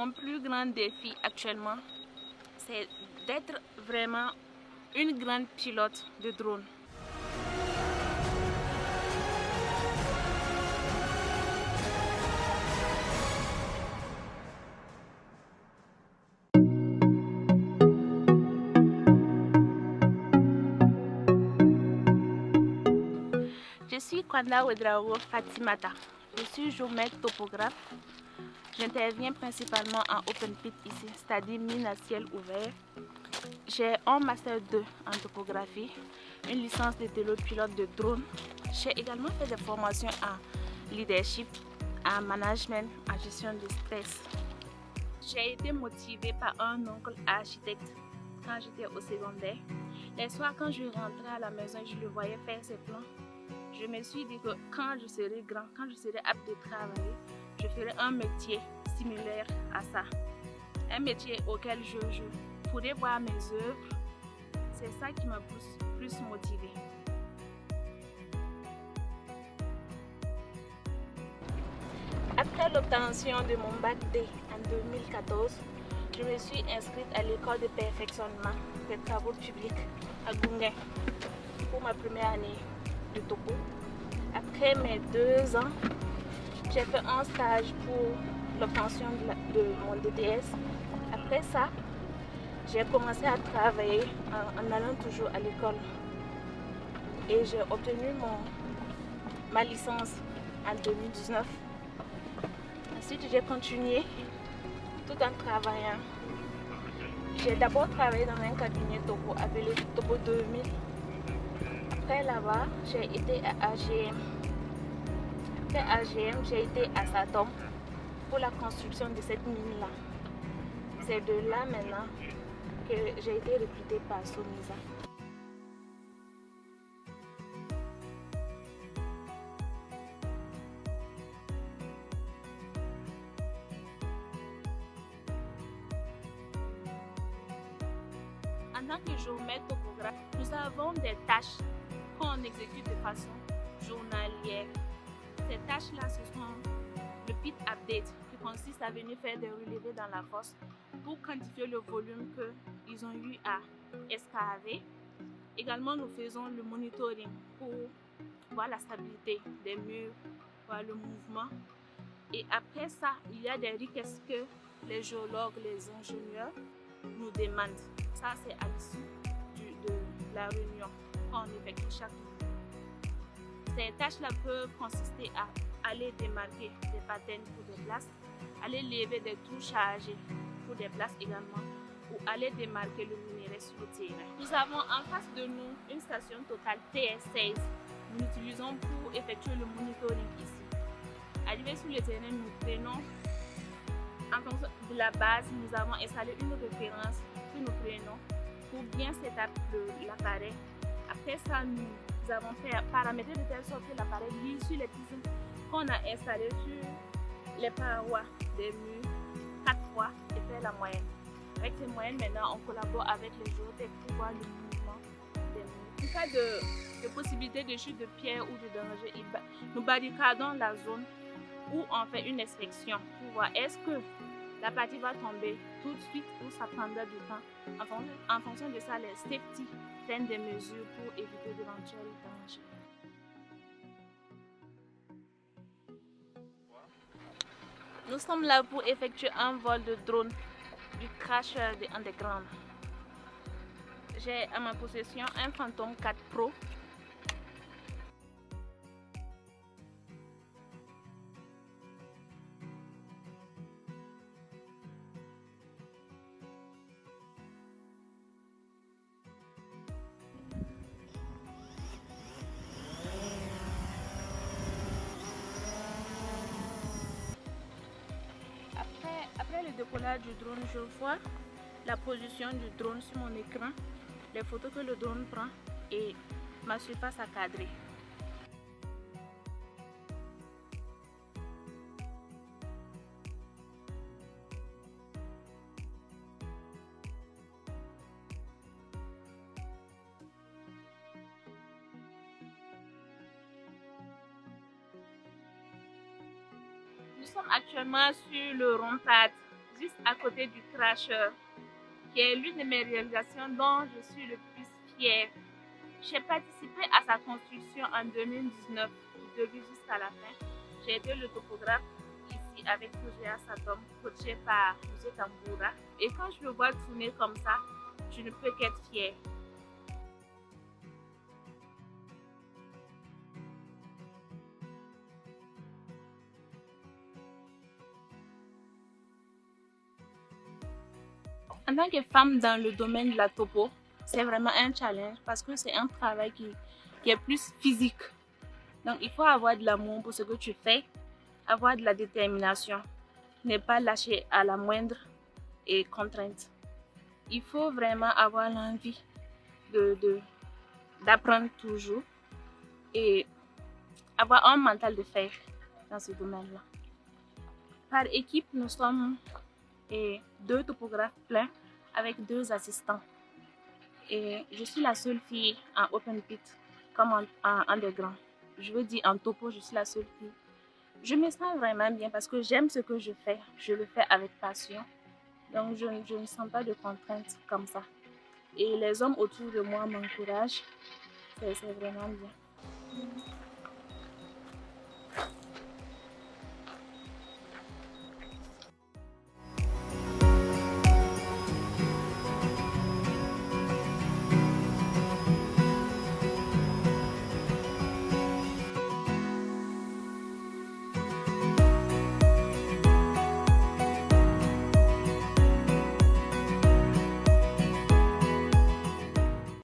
Mon plus grand défi actuellement, c'est d'être vraiment une grande pilote de drone. Je suis Kwanda Wedraogo Fatimata. Je suis géomètre topographe. J'interviens principalement en open pit ici, c'est-à-dire mine à ciel ouvert. J'ai un master 2 en topographie, une licence de pilote de drone. J'ai également fait des formations en leadership, en management, en gestion de stress. J'ai été motivée par un oncle architecte quand j'étais au secondaire. Les soirs, quand je rentrais à la maison, je le voyais faire ses plans. Je me suis dit que quand je serai grand, quand je serai apte de travailler, je ferai un métier similaire à ça. Un métier auquel je pourrais voir mes œuvres. C'est ça qui m'a plus motivée. Après l'obtention de mon bac D en 2014, je me suis inscrite à l'école de perfectionnement des travaux publics à Gungai pour ma première année de topo. Après mes 2 ans, j'ai fait un stage pour l'obtention de mon DTS. Après ça, j'ai commencé à travailler en allant toujours à l'école. Et j'ai obtenu ma licence en 2019. Ensuite, j'ai continué tout en travaillant. J'ai d'abord travaillé dans un cabinet topo appelé Topo 2000. Après là-bas, j'ai été à AGM. Après AGM, j'ai été à Satom pour la construction de cette mine-là. C'est de là maintenant que j'ai été recrutée par Sonisa. En tant que géomètre topographe, nous avons des tâches qu'on exécute de façon journalière. Ces tâches-là, ce sont le pit update, qui consiste à venir faire des relevés dans la fosse pour quantifier le volume qu'ils ont eu à excaver. Également, nous faisons le monitoring pour voir la stabilité des murs, voir le mouvement. Et après ça, il y a des requêtes que les géologues, les ingénieurs nous demandent. Ça, c'est à l'issue de la réunion qu'on effectue chaque jour. Ces tâches-là peuvent consister à aller démarquer des patterns pour des places, aller lever des trous chargés pour des places également, ou aller démarquer le minerai sur le terrain. Nous avons en face de nous une station Total TS16. Nous l'utilisons pour effectuer le monitoring ici. Arrivé sur le terrain, nous prenons, en fonction de la base, nous avons installé une référence que nous prenons pour bien setup l'appareil. Après ça, nous avons fait paramétrer de telle sorte que l'appareil lit sur les piscines qu'on a installées sur les parois des murs 4 fois et faire la moyenne. Avec ces moyennes, maintenant, on collabore avec les géotechniques pour voir le mouvement des murs. En cas de possibilité de chute de pierre ou de danger, nous barricadons la zone où on fait une inspection pour voir est-ce que la partie va tomber tout de suite ou ça prendra du temps. En fonction de ça, les safety prennent des mesures pour éviter d'éventuels dangers. Nous sommes là pour effectuer un vol de drone du crasher de Underground. J'ai à ma possession un Phantom 4 Pro. Après le décollage du drone, je vois la position du drone sur mon écran, les photos que le drone prend et ma surface à cadrer. Nous sommes actuellement sur le rond-pad juste à côté du cracheur, qui est l'une de mes réalisations dont je suis le plus fière. J'ai participé à sa construction en 2019, du début jusqu'à la fin. J'ai été le topographe ici avec Sojoya Satom, coaché par M. Tamboura. Et quand je le vois tourner comme ça, je ne peux qu'être fière. En tant que femme dans le domaine de la topo, c'est vraiment un challenge parce que c'est un travail qui est plus physique. Donc il faut avoir de l'amour pour ce que tu fais, avoir de la détermination, ne pas lâcher à la moindre contrainte. Il faut vraiment avoir l'envie d'apprendre toujours et avoir un mental de fer dans ce domaine-là. Par équipe, nous sommes 2 topographes pleins avec 2 assistants. Et je suis la seule fille en open pit comme en underground. Je veux dire en topo, je suis la seule fille. Je me sens vraiment bien parce que j'aime ce que je fais. Je le fais avec passion. Donc je ne sens pas de contraintes comme ça. Et les hommes autour de moi m'encouragent. C'est vraiment bien.